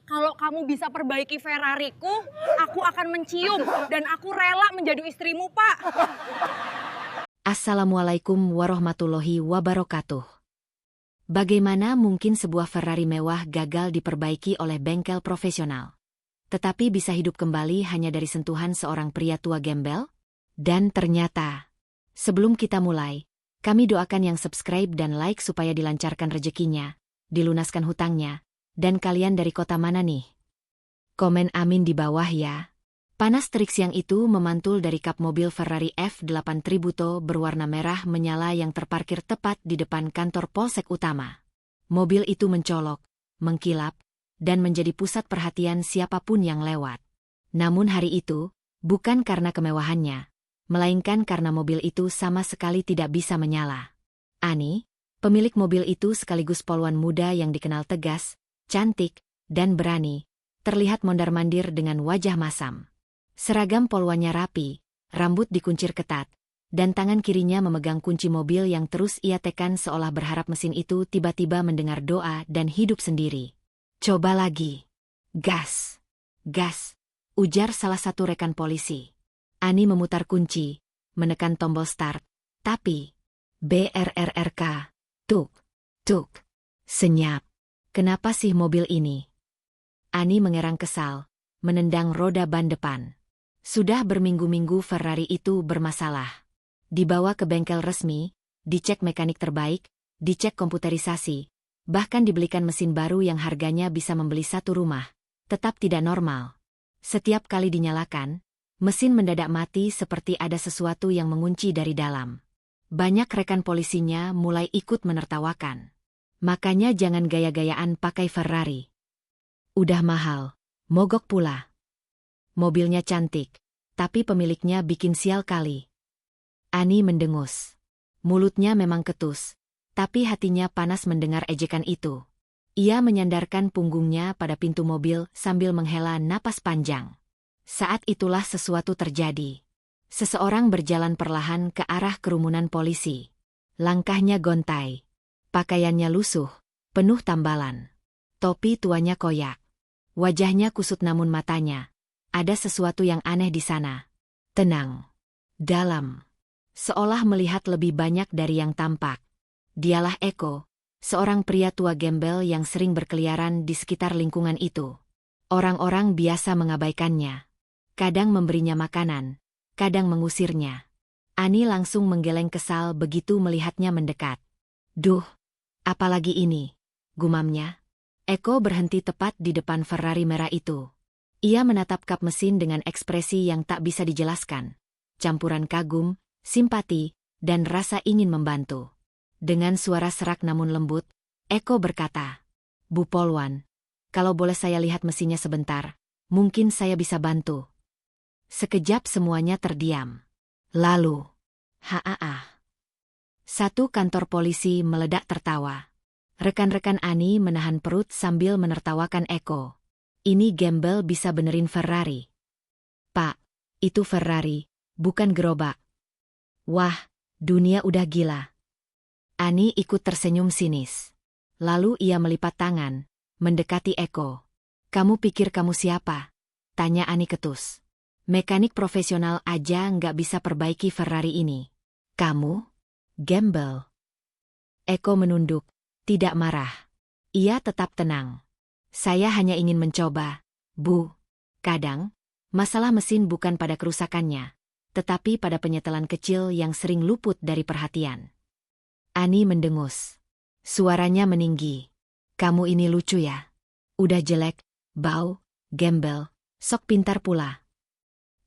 Kalau kamu bisa perbaiki Ferrariku, aku akan mencium dan aku rela menjadi istrimu, Pak. Assalamualaikum warahmatullahi wabarakatuh. Bagaimana mungkin sebuah Ferrari mewah gagal diperbaiki oleh bengkel profesional, tetapi bisa hidup kembali hanya dari sentuhan seorang pria tua gembel? Dan ternyata, sebelum kita mulai, kami doakan yang subscribe dan like supaya dilancarkan rezekinya, dilunaskan hutangnya, dan kalian dari kota mana nih? Komen amin di bawah ya. Panas terik siang itu memantul dari kap mobil Ferrari F8 Tributo berwarna merah menyala yang terparkir tepat di depan kantor Polsek Utama. Mobil itu mencolok, mengkilap, dan menjadi pusat perhatian siapapun yang lewat. Namun hari itu, bukan karena kemewahannya, melainkan karena mobil itu sama sekali tidak bisa menyala. Ani, pemilik mobil itu sekaligus poluan muda yang dikenal tegas, cantik, dan berani, terlihat mondar-mandir dengan wajah masam. Seragam poluannya rapi, rambut dikuncir ketat, dan tangan kirinya memegang kunci mobil yang terus ia tekan seolah berharap mesin itu tiba-tiba mendengar doa dan hidup sendiri. Coba lagi. Gas. Gas, ujar salah satu rekan polisi. Ani memutar kunci, menekan tombol start, tapi BRRRK, tuk, tuk, senyap. Kenapa sih mobil ini? Ani mengerang kesal, menendang roda ban depan. Sudah berminggu-minggu Ferrari itu bermasalah. Dibawa ke bengkel resmi, dicek mekanik terbaik, dicek komputerisasi, bahkan dibelikan mesin baru yang harganya bisa membeli satu rumah, tetap tidak normal. Setiap kali dinyalakan, mesin mendadak mati seperti ada sesuatu yang mengunci dari dalam. Banyak rekan polisinya mulai ikut menertawakan. Makanya jangan gaya-gayaan pakai Ferrari. Udah mahal, mogok pula. Mobilnya cantik, tapi pemiliknya bikin sial kali. Ani mendengus. Mulutnya memang ketus, tapi hatinya panas mendengar ejekan itu. Ia menyandarkan punggungnya pada pintu mobil sambil menghela napas panjang. Saat itulah sesuatu terjadi. Seseorang berjalan perlahan ke arah kerumunan polisi. Langkahnya gontai. Pakaiannya lusuh, penuh tambalan. Topi tuanya koyak. Wajahnya kusut namun matanya. Ada sesuatu yang aneh di sana. Tenang. Dalam. Seolah melihat lebih banyak dari yang tampak. Dialah Eko, seorang pria tua gembel yang sering berkeliaran di sekitar lingkungan itu. Orang-orang biasa mengabaikannya. Kadang memberinya makanan, kadang mengusirnya. Ani langsung menggeleng kesal begitu melihatnya mendekat. Duh, apalagi ini? Gumamnya. Eko berhenti tepat di depan Ferrari merah itu. Ia menatap kap mesin dengan ekspresi yang tak bisa dijelaskan. Campuran kagum, simpati, dan rasa ingin membantu. Dengan suara serak namun lembut, Eko berkata, "Bu Polwan, kalau boleh saya lihat mesinnya sebentar, mungkin saya bisa bantu." Sekejap semuanya terdiam. Lalu, satu kantor polisi meledak tertawa. Rekan-rekan Ani menahan perut sambil menertawakan Eko. Ini gembel bisa benerin Ferrari. Pak, itu Ferrari, bukan gerobak. Wah, dunia udah gila. Ani ikut tersenyum sinis. Lalu ia melipat tangan, mendekati Eko. Kamu pikir kamu siapa? Tanya Ani ketus. Mekanik profesional aja nggak bisa perbaiki Ferrari ini. Kamu? Gembel. Eko menunduk, tidak marah. Ia tetap tenang. Saya hanya ingin mencoba, Bu. Kadang, masalah mesin bukan pada kerusakannya, tetapi pada penyetelan kecil yang sering luput dari perhatian. Ani mendengus. Suaranya meninggi. Kamu ini lucu ya. Udah jelek, bau, gembel, sok pintar pula.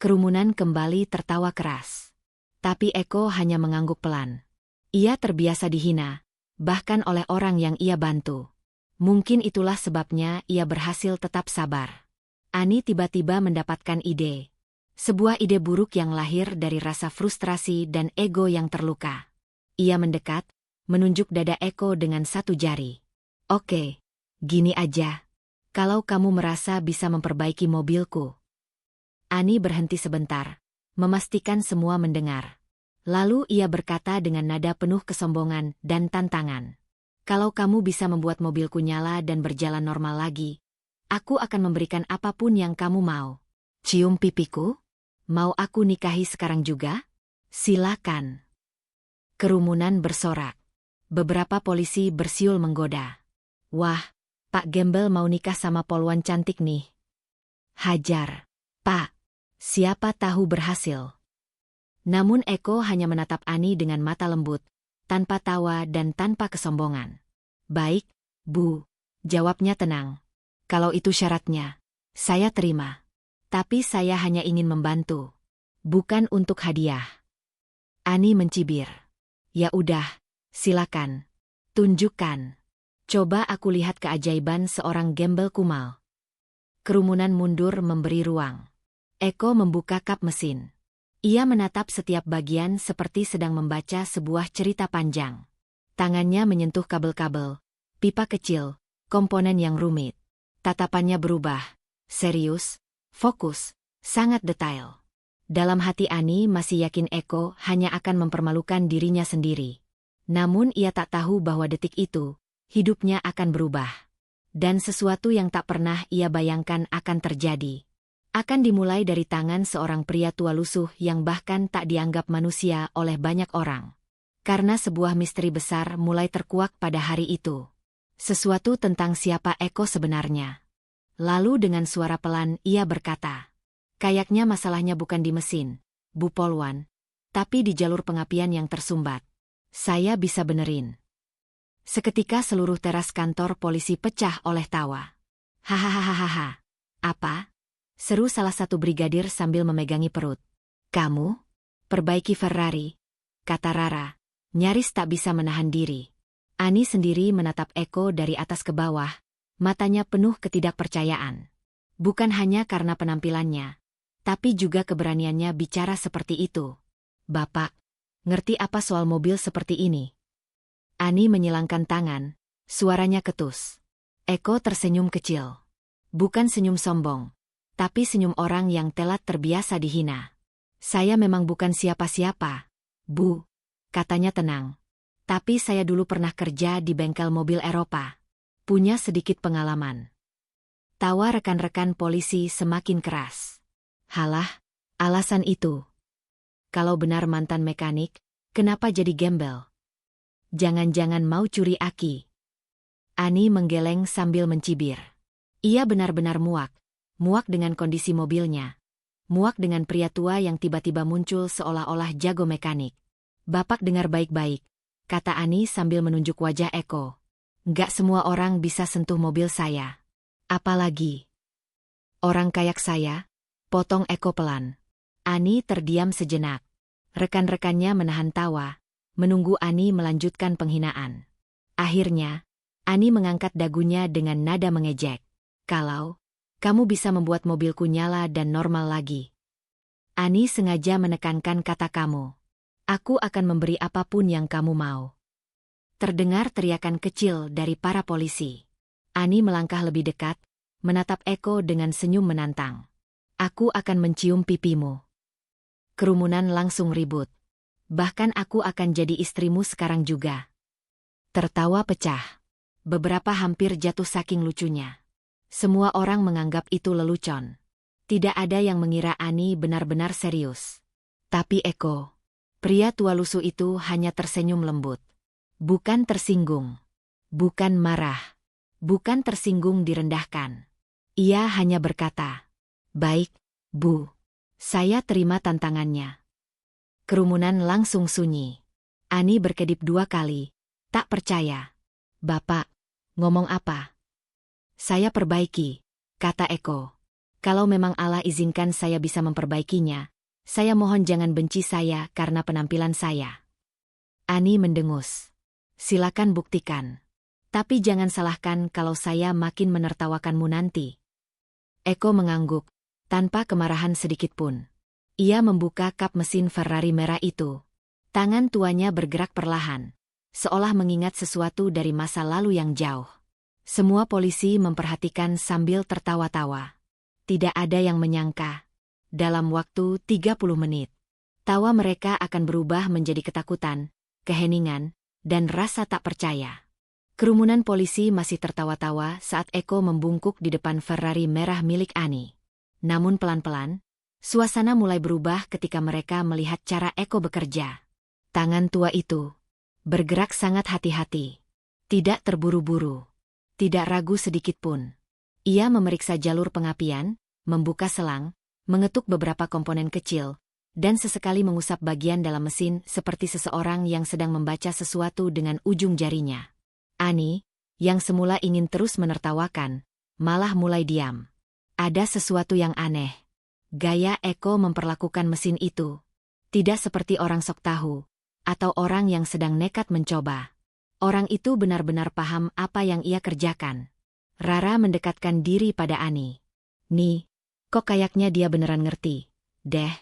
Kerumunan kembali tertawa keras. Tapi Eko hanya mengangguk pelan. Ia terbiasa dihina, bahkan oleh orang yang ia bantu. Mungkin itulah sebabnya ia berhasil tetap sabar. Ani tiba-tiba mendapatkan ide. Sebuah ide buruk yang lahir dari rasa frustrasi dan ego yang terluka. Ia mendekat, menunjuk dada Eko dengan satu jari. Oke, gini aja. Kalau kamu merasa bisa memperbaiki mobilku. Ani berhenti sebentar, memastikan semua mendengar. Lalu ia berkata dengan nada penuh kesombongan dan tantangan. Kalau kamu bisa membuat mobilku nyala dan berjalan normal lagi, Aku akan memberikan apapun yang kamu mau. Cium pipiku? Mau aku nikahi sekarang juga? Silakan. Kerumunan bersorak. Beberapa polisi bersiul menggoda. Wah, Pak Gembel mau nikah sama polwan cantik nih. Hajar. Pak. Siapa tahu berhasil. Namun Eko hanya menatap Ani dengan mata lembut, tanpa tawa dan tanpa kesombongan. Baik, Bu. Jawabnya tenang. Kalau itu syaratnya, saya terima. Tapi saya hanya ingin membantu. Bukan untuk hadiah. Ani mencibir. Ya udah, silakan. Tunjukkan. Coba aku lihat keajaiban seorang gembel kumal. Kerumunan mundur memberi ruang. Eko membuka kap mesin. Ia menatap setiap bagian seperti sedang membaca sebuah cerita panjang. Tangannya menyentuh kabel-kabel, pipa kecil, komponen yang rumit. Tatapannya berubah, serius, fokus, sangat detail. Dalam hati Ani masih yakin Eko hanya akan mempermalukan dirinya sendiri. Namun ia tak tahu bahwa detik itu, hidupnya akan berubah. Dan sesuatu yang tak pernah ia bayangkan akan terjadi. Akan dimulai dari tangan seorang pria tua lusuh yang bahkan tak dianggap manusia oleh banyak orang. Karena sebuah misteri besar mulai terkuak pada hari itu. Sesuatu tentang siapa Eko sebenarnya. Lalu dengan suara pelan ia berkata, kayaknya masalahnya bukan di mesin, Bu Polwan, tapi di jalur pengapian yang tersumbat. Saya bisa benerin. Seketika seluruh teras kantor polisi pecah oleh tawa. Hahaha. Apa? Seru salah satu brigadir sambil memegangi perut. Kamu? Perbaiki Ferrari, kata Rara, nyaris tak bisa menahan diri. Ani sendiri menatap Eko dari atas ke bawah, matanya penuh ketidakpercayaan. Bukan hanya karena penampilannya, tapi juga keberaniannya bicara seperti itu. Bapak, ngerti apa soal mobil seperti ini? Ani menyilangkan tangan, suaranya ketus. Eko tersenyum kecil. Bukan senyum sombong. Tapi senyum orang yang telat terbiasa dihina. Saya memang bukan siapa-siapa, Bu, katanya tenang. Tapi saya dulu pernah kerja di bengkel mobil Eropa. Punya sedikit pengalaman. Tawa rekan-rekan polisi semakin keras. Halah, alasan itu. Kalau benar mantan mekanik, kenapa jadi gembel? Jangan-jangan mau curi aki. Ani menggeleng sambil mencibir. Ia benar-benar muak. Muak dengan kondisi mobilnya. Muak dengan pria tua yang tiba-tiba muncul seolah-olah jago mekanik. Bapak dengar baik-baik, kata Ani sambil menunjuk wajah Eko. Nggak semua orang bisa sentuh mobil saya. Apalagi orang kayak saya, potong Eko pelan. Ani terdiam sejenak. Rekan-rekannya menahan tawa, menunggu Ani melanjutkan penghinaan. Akhirnya, Ani mengangkat dagunya dengan nada mengejek. Kalau kamu bisa membuat mobilku nyala dan normal lagi. Ani sengaja menekankan kata kamu. Aku akan memberi apapun yang kamu mau. Terdengar teriakan kecil dari para polisi. Ani melangkah lebih dekat, menatap Eko dengan senyum menantang. Aku akan mencium pipimu. Kerumunan langsung ribut. Bahkan aku akan jadi istrimu sekarang juga. Tertawa pecah. Beberapa hampir jatuh saking lucunya. Semua orang menganggap itu lelucon. Tidak ada yang mengira Ani benar-benar serius. Tapi Eko, pria tua lusuh itu hanya tersenyum lembut. Bukan tersinggung. Bukan marah. Bukan tersinggung direndahkan. Ia hanya berkata, baik, Bu. Saya terima tantangannya. Kerumunan langsung sunyi. Ani berkedip 2 kali. Tak percaya. Bapak, ngomong apa? Saya perbaiki, kata Eko. Kalau memang Allah izinkan saya bisa memperbaikinya, saya mohon jangan benci saya karena penampilan saya. Ani mendengus. Silakan buktikan. Tapi jangan salahkan kalau saya makin menertawakanmu nanti. Eko mengangguk, tanpa kemarahan sedikitpun. Ia membuka kap mesin Ferrari merah itu. Tangan tuanya bergerak perlahan, seolah mengingat sesuatu dari masa lalu yang jauh. Semua polisi memperhatikan sambil tertawa-tawa. Tidak ada yang menyangka. Dalam waktu 30 menit, tawa mereka akan berubah menjadi ketakutan, keheningan, dan rasa tak percaya. Kerumunan polisi masih tertawa-tawa saat Eko membungkuk di depan Ferrari merah milik Ani. Namun pelan-pelan, suasana mulai berubah ketika mereka melihat cara Eko bekerja. Tangan tua itu bergerak sangat hati-hati. Tidak terburu-buru. Tidak ragu sedikitpun. Ia memeriksa jalur pengapian, membuka selang, mengetuk beberapa komponen kecil, dan sesekali mengusap bagian dalam mesin seperti seseorang yang sedang membaca sesuatu dengan ujung jarinya. Ani, yang semula ingin terus menertawakan, malah mulai diam. Ada sesuatu yang aneh. Gaya Eko memperlakukan mesin itu. Tidak seperti orang sok tahu, atau orang yang sedang nekat mencoba. Orang itu benar-benar paham apa yang ia kerjakan. Rara mendekatkan diri pada Ani. Nih, kok kayaknya dia beneran ngerti, deh.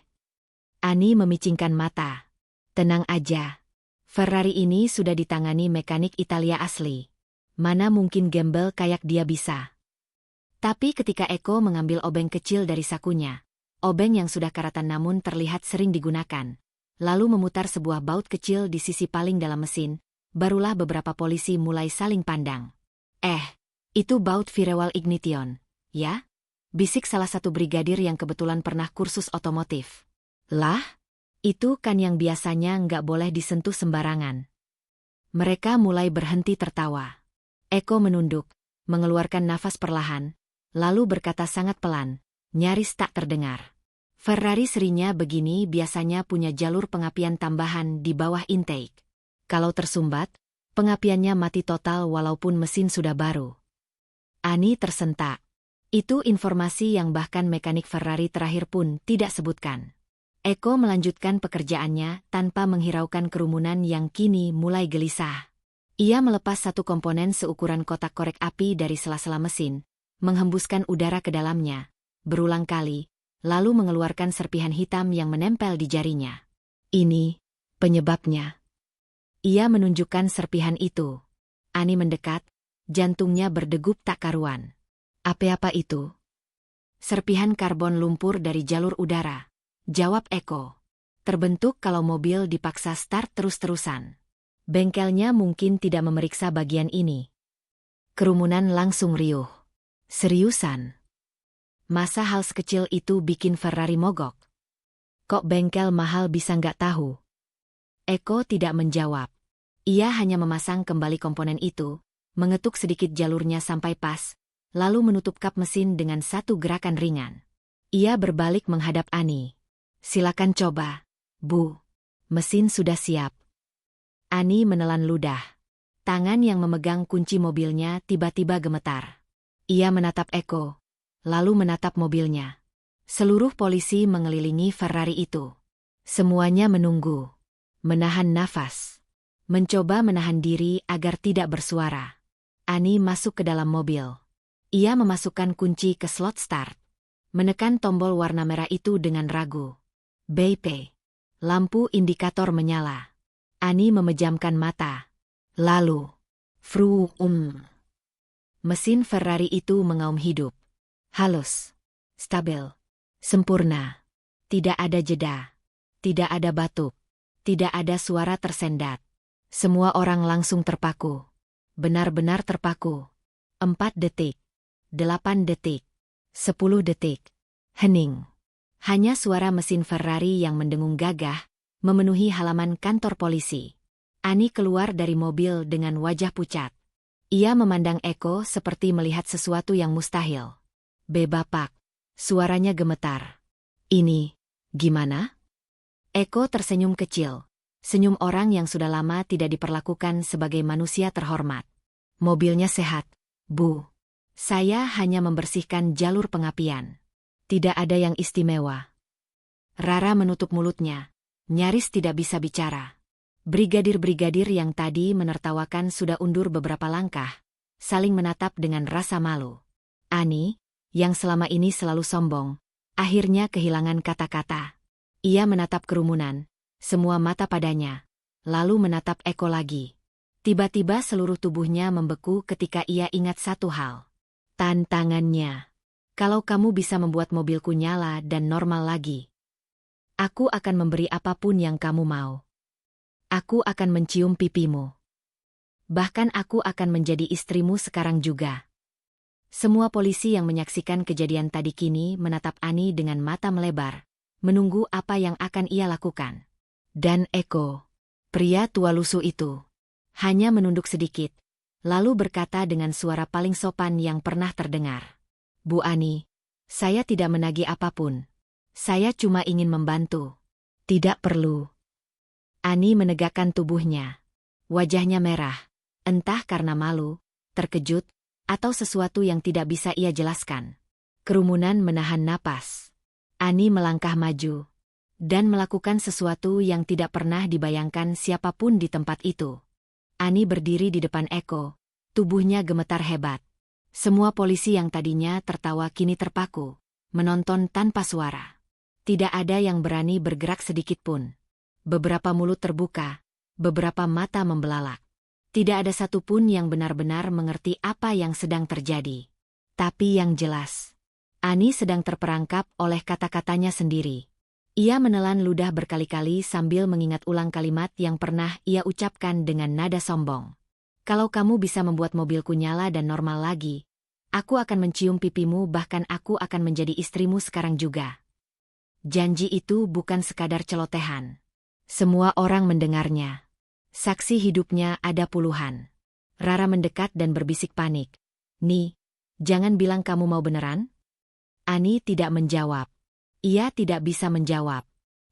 Ani memicingkan mata. Tenang aja. Ferrari ini sudah ditangani mekanik Italia asli. Mana mungkin gembel kayak dia bisa. Tapi ketika Eko mengambil obeng kecil dari sakunya, obeng yang sudah karatan namun terlihat sering digunakan, lalu memutar sebuah baut kecil di sisi paling dalam mesin, barulah beberapa polisi mulai saling pandang. Itu baut firewall ignition, ya? Bisik salah satu brigadir yang kebetulan pernah kursus otomotif. Lah? Itu kan yang biasanya nggak boleh disentuh sembarangan. Mereka mulai berhenti tertawa. Eko menunduk, mengeluarkan nafas perlahan, lalu berkata sangat pelan, nyaris tak terdengar. Ferrari serinya begini biasanya punya jalur pengapian tambahan di bawah intake. Kalau tersumbat, pengapiannya mati total walaupun mesin sudah baru. Ani tersentak. Itu informasi yang bahkan mekanik Ferrari terakhir pun tidak sebutkan. Eko melanjutkan pekerjaannya tanpa menghiraukan kerumunan yang kini mulai gelisah. Ia melepas satu komponen seukuran kotak korek api dari sela-sela mesin, menghembuskan udara ke dalamnya, berulang kali, lalu mengeluarkan serpihan hitam yang menempel di jarinya. Ini penyebabnya. Ia menunjukkan serpihan itu. Ani mendekat, jantungnya berdegup tak karuan. Apa itu? Serpihan karbon lumpur dari jalur udara. Jawab Eko. Terbentuk kalau mobil dipaksa start terus-terusan. Bengkelnya mungkin tidak memeriksa bagian ini. Kerumunan langsung riuh. Seriusan? Masa hal sekecil itu bikin Ferrari mogok? Kok bengkel mahal bisa nggak tahu? Eko tidak menjawab. Ia hanya memasang kembali komponen itu, mengetuk sedikit jalurnya sampai pas, lalu menutup kap mesin dengan satu gerakan ringan. Ia berbalik menghadap Ani. Silakan coba, Bu. Mesin sudah siap. Ani menelan ludah. Tangan yang memegang kunci mobilnya tiba-tiba gemetar. Ia menatap Eko, lalu menatap mobilnya. Seluruh polisi mengelilingi Ferrari itu. Semuanya menunggu. Menahan nafas. Mencoba menahan diri agar tidak bersuara. Ani masuk ke dalam mobil. Ia memasukkan kunci ke slot start. Menekan tombol warna merah itu dengan ragu. BP. Lampu indikator menyala. Ani memejamkan mata. Lalu, mesin Ferrari itu mengaum hidup. Halus. Stabil. Sempurna. Tidak ada jeda. Tidak ada batuk. Tidak ada suara tersendat. Semua orang langsung terpaku. Benar-benar terpaku. 4 detik. 8 detik. 10 detik. Hening. Hanya suara mesin Ferrari yang mendengung gagah, memenuhi halaman kantor polisi. Ani keluar dari mobil dengan wajah pucat. Ia memandang Eko seperti melihat sesuatu yang mustahil. Bapak. Suaranya gemetar. Ini, gimana? Eko tersenyum kecil. Senyum orang yang sudah lama tidak diperlakukan sebagai manusia terhormat. Mobilnya sehat, Bu. Saya hanya membersihkan jalur pengapian. Tidak ada yang istimewa. Rara menutup mulutnya, nyaris tidak bisa bicara. Brigadir-brigadir yang tadi menertawakan sudah undur beberapa langkah, saling menatap dengan rasa malu. Ani, yang selama ini selalu sombong, akhirnya kehilangan kata-kata. Ia menatap kerumunan, semua mata padanya, lalu menatap Eko lagi. Tiba-tiba seluruh tubuhnya membeku ketika ia ingat satu hal. Tantangannya. Kalau kamu bisa membuat mobilku nyala dan normal lagi, aku akan memberi apapun yang kamu mau. Aku akan mencium pipimu. Bahkan aku akan menjadi istrimu sekarang juga. Semua polisi yang menyaksikan kejadian tadi kini menatap Ani dengan mata melebar, menunggu apa yang akan ia lakukan. Dan Eko, pria tua lusuh itu, hanya menunduk sedikit, lalu berkata dengan suara paling sopan yang pernah terdengar. Bu Ani, saya tidak menagih apapun. Saya cuma ingin membantu. Tidak perlu. Ani menegakkan tubuhnya. Wajahnya merah, entah karena malu, terkejut, atau sesuatu yang tidak bisa ia jelaskan. Kerumunan menahan napas. Ani melangkah maju dan melakukan sesuatu yang tidak pernah dibayangkan siapapun di tempat itu. Ani berdiri di depan Eko, tubuhnya gemetar hebat. Semua polisi yang tadinya tertawa kini terpaku, menonton tanpa suara. Tidak ada yang berani bergerak sedikit pun. Beberapa mulut terbuka, beberapa mata membelalak. Tidak ada satupun yang benar-benar mengerti apa yang sedang terjadi. Tapi yang jelas, Ani sedang terperangkap oleh kata-katanya sendiri. Ia menelan ludah berkali-kali sambil mengingat ulang kalimat yang pernah ia ucapkan dengan nada sombong. Kalau kamu bisa membuat mobilku nyala dan normal lagi, aku akan mencium pipimu, bahkan aku akan menjadi istrimu sekarang juga. Janji itu bukan sekadar celotehan. Semua orang mendengarnya. Saksi hidupnya ada puluhan. Rara mendekat dan berbisik panik. Ni, jangan bilang kamu mau beneran? Ani tidak menjawab. Ia tidak bisa menjawab.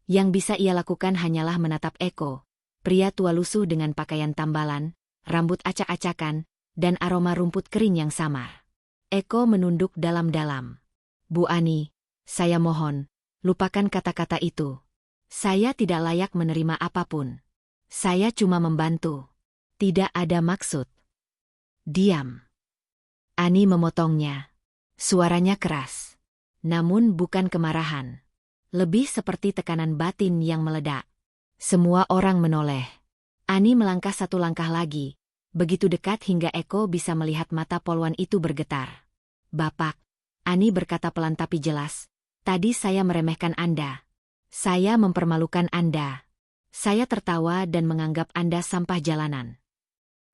Yang bisa ia lakukan hanyalah menatap Eko, pria tua lusuh dengan pakaian tambalan, rambut acak-acakan, dan aroma rumput kering yang samar. Eko menunduk dalam-dalam. Bu Ani, saya mohon, lupakan kata-kata itu. Saya tidak layak menerima apapun. Saya cuma membantu. Tidak ada maksud. Diam. Ani memotongnya. Suaranya keras. Namun bukan kemarahan. Lebih seperti tekanan batin yang meledak. Semua orang menoleh. Ani melangkah satu langkah lagi. Begitu dekat hingga Eko bisa melihat mata polwan itu bergetar. Bapak, Ani berkata pelan tapi jelas. Tadi saya meremehkan Anda. Saya mempermalukan Anda. Saya tertawa dan menganggap Anda sampah jalanan.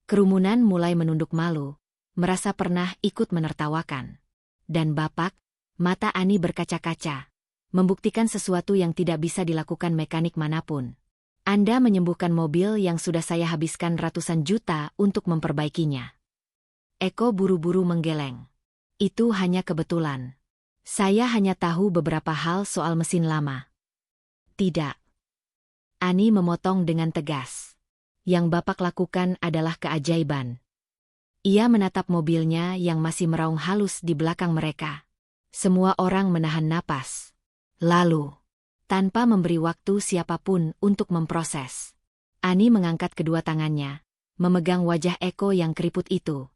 Kerumunan mulai menunduk malu, merasa pernah ikut menertawakan. Dan Bapak, mata Ani berkaca-kaca, membuktikan sesuatu yang tidak bisa dilakukan mekanik manapun. Anda menyembuhkan mobil yang sudah saya habiskan ratusan juta untuk memperbaikinya. Eko buru-buru menggeleng. Itu hanya kebetulan. Saya hanya tahu beberapa hal soal mesin lama. Tidak. Ani memotong dengan tegas. Yang Bapak lakukan adalah keajaiban. Ia menatap mobilnya yang masih meraung halus di belakang mereka. Semua orang menahan napas. Lalu, tanpa memberi waktu siapapun untuk memproses, Ani mengangkat kedua tangannya, memegang wajah Eko yang keriput itu,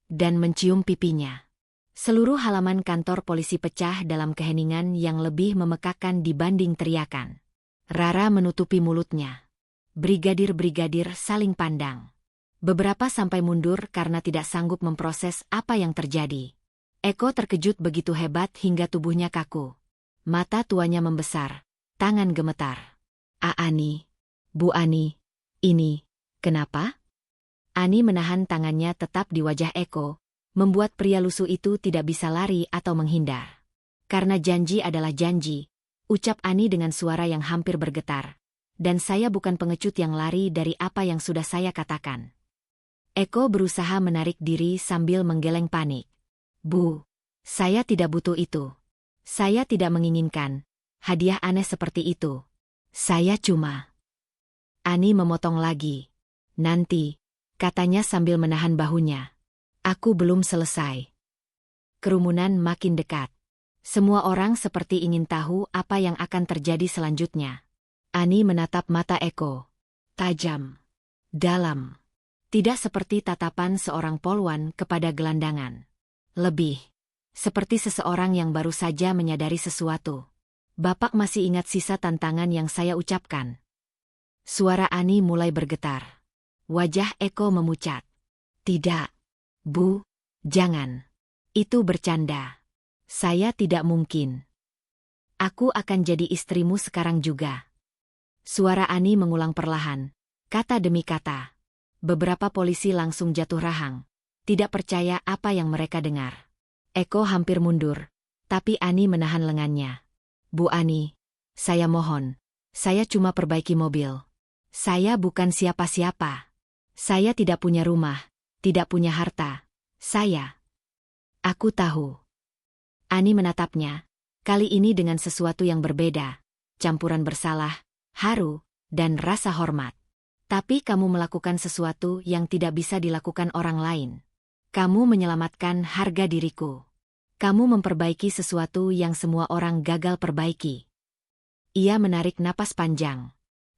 dan mencium pipinya. Seluruh halaman kantor polisi pecah dalam keheningan yang lebih memekakan dibanding teriakan. Rara menutupi mulutnya. Brigadir-brigadir saling pandang. Beberapa sampai mundur karena tidak sanggup memproses apa yang terjadi. Eko terkejut begitu hebat hingga tubuhnya kaku. Mata tuanya membesar, tangan gemetar. Ani, Bu Ani, ini, kenapa? Ani menahan tangannya tetap di wajah Eko, membuat pria lusuh itu tidak bisa lari atau menghindar. Karena janji adalah janji, ucap Ani dengan suara yang hampir bergetar. Dan saya bukan pengecut yang lari dari apa yang sudah saya katakan. Eko berusaha menarik diri sambil menggeleng panik. Bu, saya tidak butuh itu. Saya tidak menginginkan hadiah aneh seperti itu. Saya cuma... Ani memotong lagi. Nanti, katanya sambil menahan bahunya. Aku belum selesai. Kerumunan makin dekat. Semua orang seperti ingin tahu apa yang akan terjadi selanjutnya. Ani menatap mata Eko. Tajam. Dalam. Tidak seperti tatapan seorang polwan kepada gelandangan. Lebih. Seperti seseorang yang baru saja menyadari sesuatu. Bapak masih ingat sisa tantangan yang saya ucapkan. Suara Ani mulai bergetar. Wajah Eko memucat. Tidak. Bu, jangan. Itu bercanda. Saya tidak mungkin. Aku akan jadi istrimu sekarang juga. Suara Ani mengulang perlahan, kata demi kata. Beberapa polisi langsung jatuh rahang. Tidak percaya apa yang mereka dengar. Eko hampir mundur, tapi Ani menahan lengannya. Bu Ani, saya mohon. Saya cuma perbaiki mobil. Saya bukan siapa-siapa. Saya tidak punya rumah, tidak punya harta. Aku tahu. Ani menatapnya, kali ini dengan sesuatu yang berbeda. Campuran bersalah, haru, dan rasa hormat. Tapi kamu melakukan sesuatu yang tidak bisa dilakukan orang lain. Kamu menyelamatkan harga diriku. Kamu memperbaiki sesuatu yang semua orang gagal perbaiki. Ia menarik napas panjang.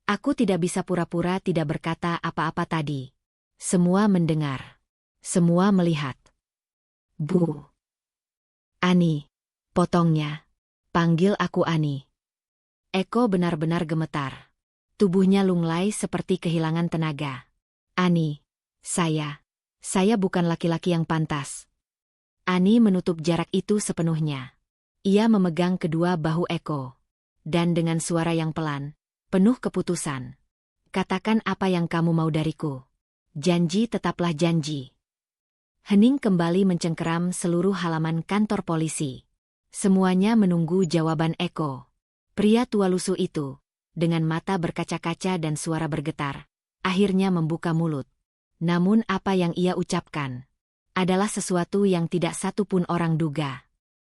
Aku tidak bisa pura-pura tidak berkata apa-apa tadi. Semua mendengar. Semua melihat. Bu. Ani. Potongnya. Panggil aku Ani. Eko benar-benar gemetar. Tubuhnya lunglai seperti kehilangan tenaga. Ani. Saya bukan laki-laki yang pantas. Ani menutup jarak itu sepenuhnya. Ia memegang kedua bahu Eko. Dan dengan suara yang pelan, penuh keputusan. Katakan apa yang kamu mau dariku. Janji tetaplah janji. Hening kembali mencengkeram seluruh halaman kantor polisi. Semuanya menunggu jawaban Eko. Pria tua lusuh itu, dengan mata berkaca-kaca dan suara bergetar, akhirnya membuka mulut. Namun apa yang ia ucapkan adalah sesuatu yang tidak satu pun orang duga.